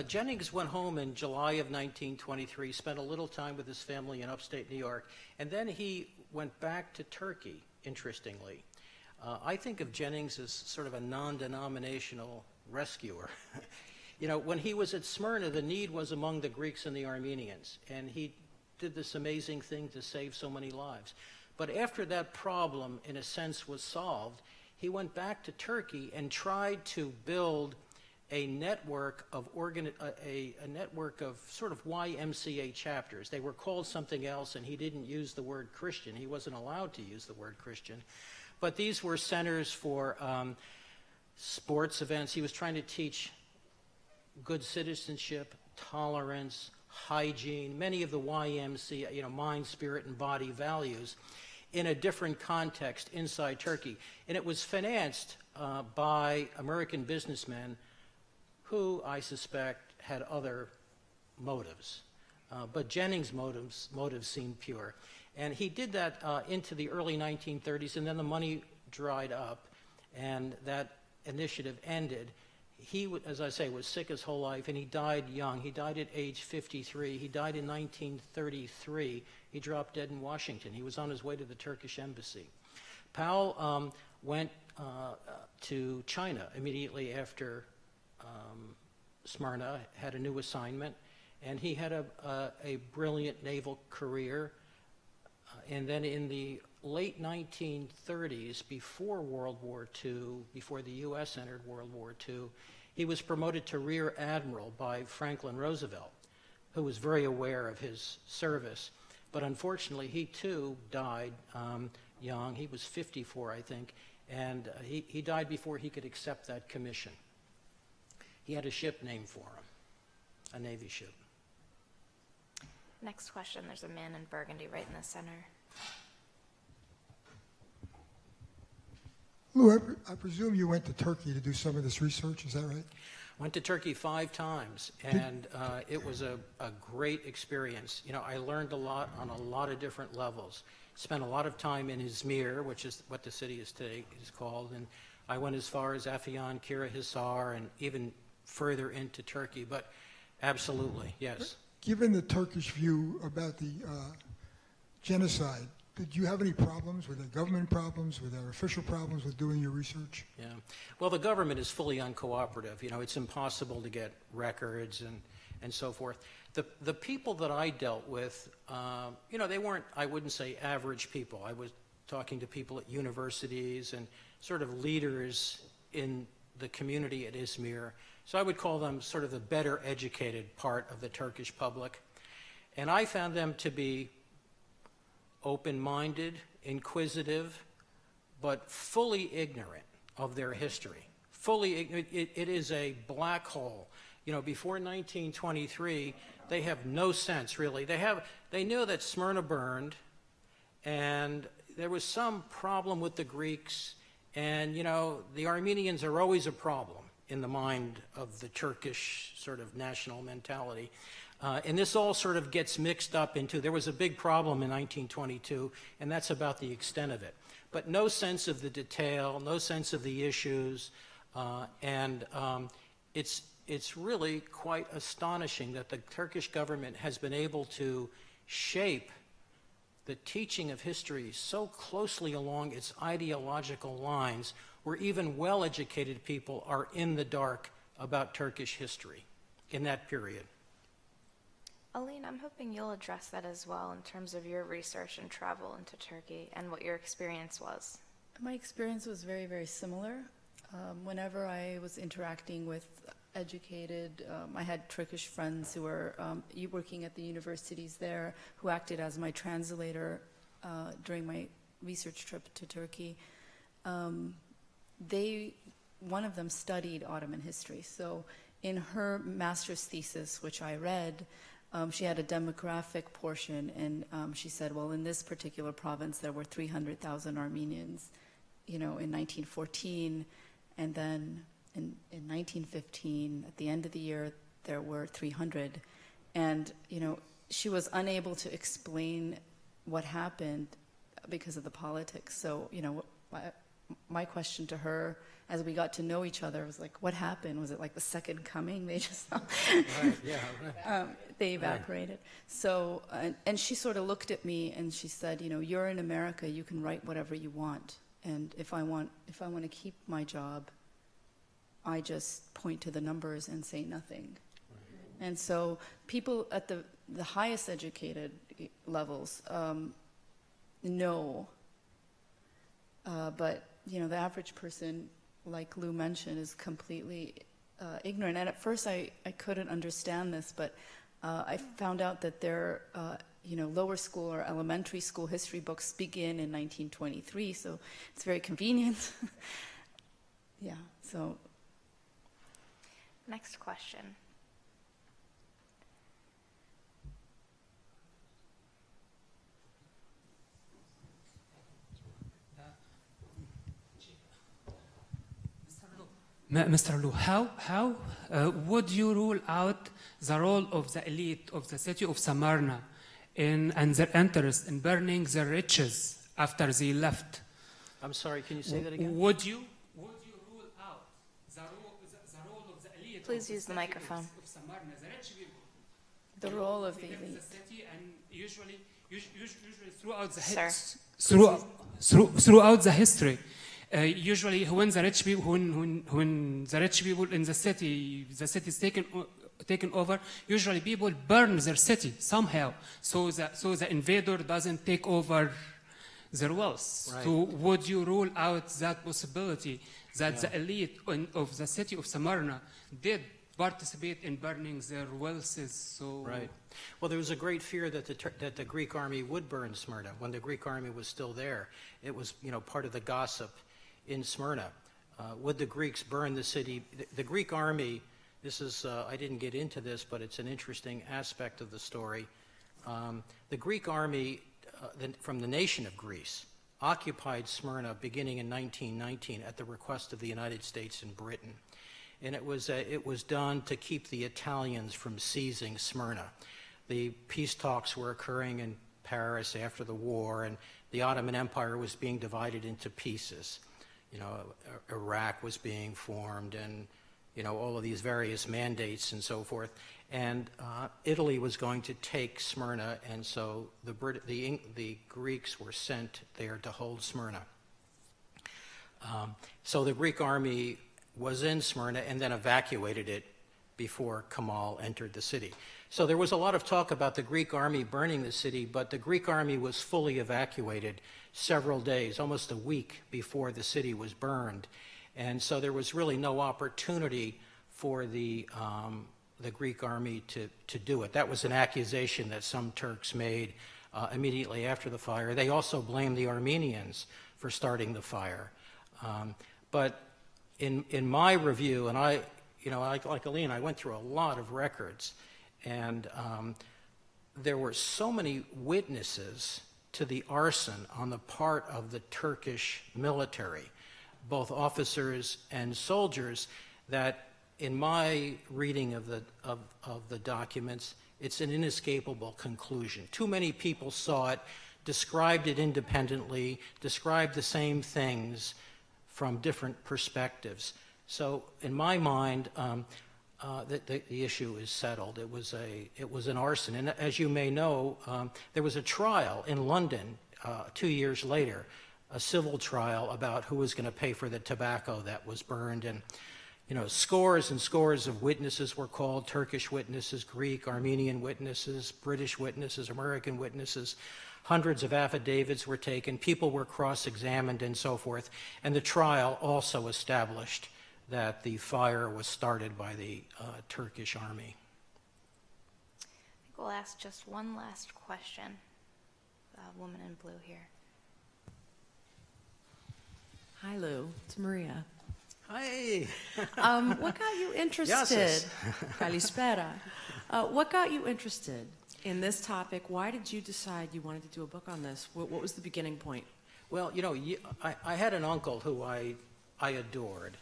Jennings went home in July of 1923, spent a little time with his family in upstate New York, and then he went back to Turkey, interestingly. I think of Jennings as sort of a non-denominational rescuer. When he was at Smyrna, the need was among the Greeks and the Armenians, and he did this amazing thing to save so many lives. But after that problem, in a sense, was solved, he went back to Turkey and tried to build a network of a network of sort of YMCA chapters. They were called something else, and he didn't use the word Christian. He wasn't allowed to use the word Christian. But these were centers for sports events. He was trying to teach good citizenship, tolerance, hygiene, many of the YMCA, mind, spirit, and body values in a different context inside Turkey. And it was financed by American businessmen who, I suspect, had other motives. But Jennings' motives seemed pure. And he did that into the early 1930s, and then the money dried up, and that initiative ended. He, as I say, was sick his whole life, and he died young. He died at age 53. He died in 1933. He dropped dead in Washington. He was on his way to the Turkish embassy. Powell went to China immediately after Smyrna, had a new assignment, and he had a brilliant naval career. And then in the late 1930s, before World War II, before the U.S. entered World War II, he was promoted to Rear Admiral by Franklin Roosevelt, who was very aware of his service. But unfortunately, he too died young. He was 54, I think, and he died before he could accept that commission. He had a ship named for him, a Navy ship. Next question, there's a man in burgundy right in the center. Lou, I presume you went to Turkey to do some of this research, is that right? Went to Turkey 5 times, and it was a great experience. I learned a lot on a lot of different levels. Spent a lot of time in Izmir, which is what the city is today is called, and I went as far as Afyon, Kirahisar, and even further into Turkey, but absolutely, yes. Given the Turkish view about the genocide, did you have any problems? Were there government problems? Were there official problems with doing your research? Yeah. Well, the government is fully uncooperative. It's impossible to get records and so forth. The people that I dealt with, they weren't, I wouldn't say average people. I was talking to people at universities and sort of leaders in the community at Izmir. So I would call them sort of the better educated part of the Turkish public. And I found them to be open-minded, inquisitive, but fully ignorant of their history. Fully ignorant. It is a black hole. Before 1923, they have no sense, really. They knew that Smyrna burned, and there was some problem with the Greeks, and, the Armenians are always a problem in the mind of the Turkish sort of national mentality. And this all sort of gets mixed up into, there was a big problem in 1922, and that's about the extent of it. But no sense of the detail, no sense of the issues, and it's really quite astonishing that the Turkish government has been able to shape the teaching of history so closely along its ideological lines, where even well-educated people are in the dark about Turkish history in that period. Aline, I'm hoping you'll address that as well in terms of your research and travel into Turkey and what your experience was. My experience was very, very similar. Whenever I was interacting with educated, I had Turkish friends who were working at the universities there, who acted as my translator during my research trip to Turkey. One of them studied Ottoman history. So in her master's thesis, which I read, she had a demographic portion, and she said, well, in this particular province, there were 300,000 Armenians, in 1914, and then in 1915, at the end of the year, there were 300. And, she was unable to explain what happened because of the politics. So, my question to her, as we got to know each other, was like, what happened? Was it like the second coming? They just Right, yeah, right. they evaporated. Right. So, and she sort of looked at me and she said, you're in America, you can write whatever you want. And if I want to keep my job, I just point to the numbers and say nothing. Right. And so people at the highest educated levels, no. But, you know, the average person, like Lou mentioned, is completely ignorant. And at first I couldn't understand this, but I found out that their, you know, lower school or elementary school history books begin in 1923, so it's very convenient. Yeah, so. Next question. Mr. Lou, how would you rule out the role of the elite of the city of Smyrna and their interest in burning their riches after they left? I'm sorry, can you say that again? Would you rule out the role of the elite? Please use the microphone. Of Smyrna, the rich people. The role of the They left elite. the city, and usually throughout the throughout the history. Usually, when the rich people, when the rich people in the city is taken over, usually people burn their city somehow, so the invader doesn't take over their wealth. Right. So, would you rule out that possibility that the elite of the city of Smyrna did participate in burning their wealth? So, Right. Well, there was a great fear that the Greek army would burn Smyrna when the Greek army was still there. It was, you know, part of the gossip in Smyrna. Would the Greeks burn the city? The Greek army, this is, I didn't get into this, but it's an interesting aspect of the story. The Greek army from the nation of Greece occupied Smyrna beginning in 1919 at the request of the United States and Britain. And it was done to keep the Italians from seizing Smyrna. The peace talks were occurring in Paris after the war, and the Ottoman Empire was being divided into pieces. You know, Iraq was being formed, and, you know, all of these various mandates and so forth. And Italy was going to take Smyrna, and so the Greeks were sent there to hold Smyrna. So the Greek army was in Smyrna and then evacuated it before Kemal entered the city. So there was a lot of talk about the Greek army burning the city, but the Greek army was fully evacuated several days, almost a week before the city was burned. And so there was really no opportunity for the Greek army to do it. That was an accusation that some Turks made immediately after the fire. They also blamed the Armenians for starting the fire. But in my review, and I, you know, like Aline, I went through a lot of records, and there were so many witnesses to the arson on the part of the Turkish military, both officers and soldiers, that in my reading of the documents, it's an inescapable conclusion. Too many people saw it, described it independently, described the same things from different perspectives. So in my mind, the issue is settled. It was an arson, and as you may know, there was a trial in London 2 years later, a civil trial about who was going to pay for the tobacco that was burned, and you know, scores and scores of witnesses were called: Turkish witnesses, Greek, Armenian witnesses, British witnesses, American witnesses. Hundreds of affidavits were taken, people were cross-examined and so forth, and the trial also established that the fire was started by the Turkish army. I think we'll ask just one last question. The woman in blue here. Hi, Lou. It's Maria. Hi. What got you interested? Yes. Kalispera. What got you interested in this topic? Why did you decide you wanted to do a book on this? What was the beginning point? Well, you know, I had an uncle who I adored,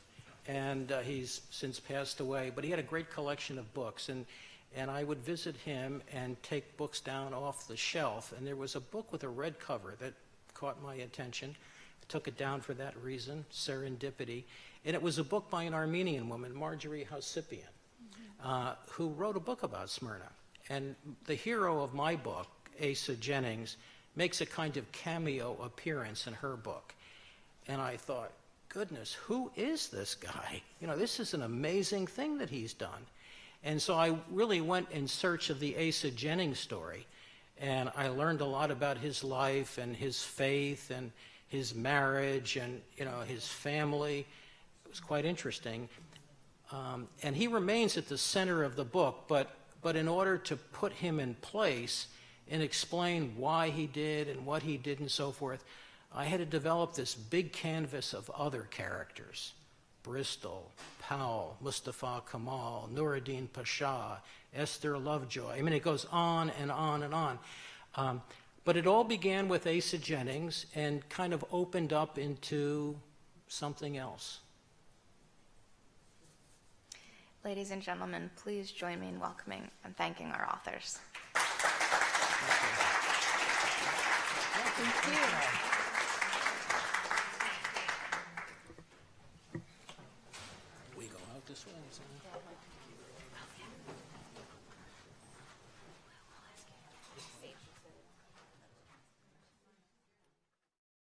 and he's since passed away, but he had a great collection of books, and I would visit him and take books down off the shelf, and there was a book with a red cover that caught my attention. I took it down for that reason, serendipity, and it was a book by an Armenian woman, Marjorie Halsey Powell, who wrote a book about Smyrna. And the hero of my book, Asa Jennings, makes a kind of cameo appearance in her book. And I thought, goodness, who is this guy? You know, this is an amazing thing that he's done. And so I really went in search of the Asa Jennings story. And I learned a lot about his life and his faith and his marriage and, his family. It was quite interesting. And he remains at the center of the book, but in order to put him in place and explain why he did and what he did and so forth, I had to develop this big canvas of other characters: Bristol, Powell, Mustafa Kemal, Nuruddin Pasha, Esther Lovejoy. I mean, it goes on and on and on. But it all began with Asa Jennings and kind of opened up into something else. Ladies and gentlemen, please join me in welcoming and thanking our authors. Thank you. We go out this way, isn't it?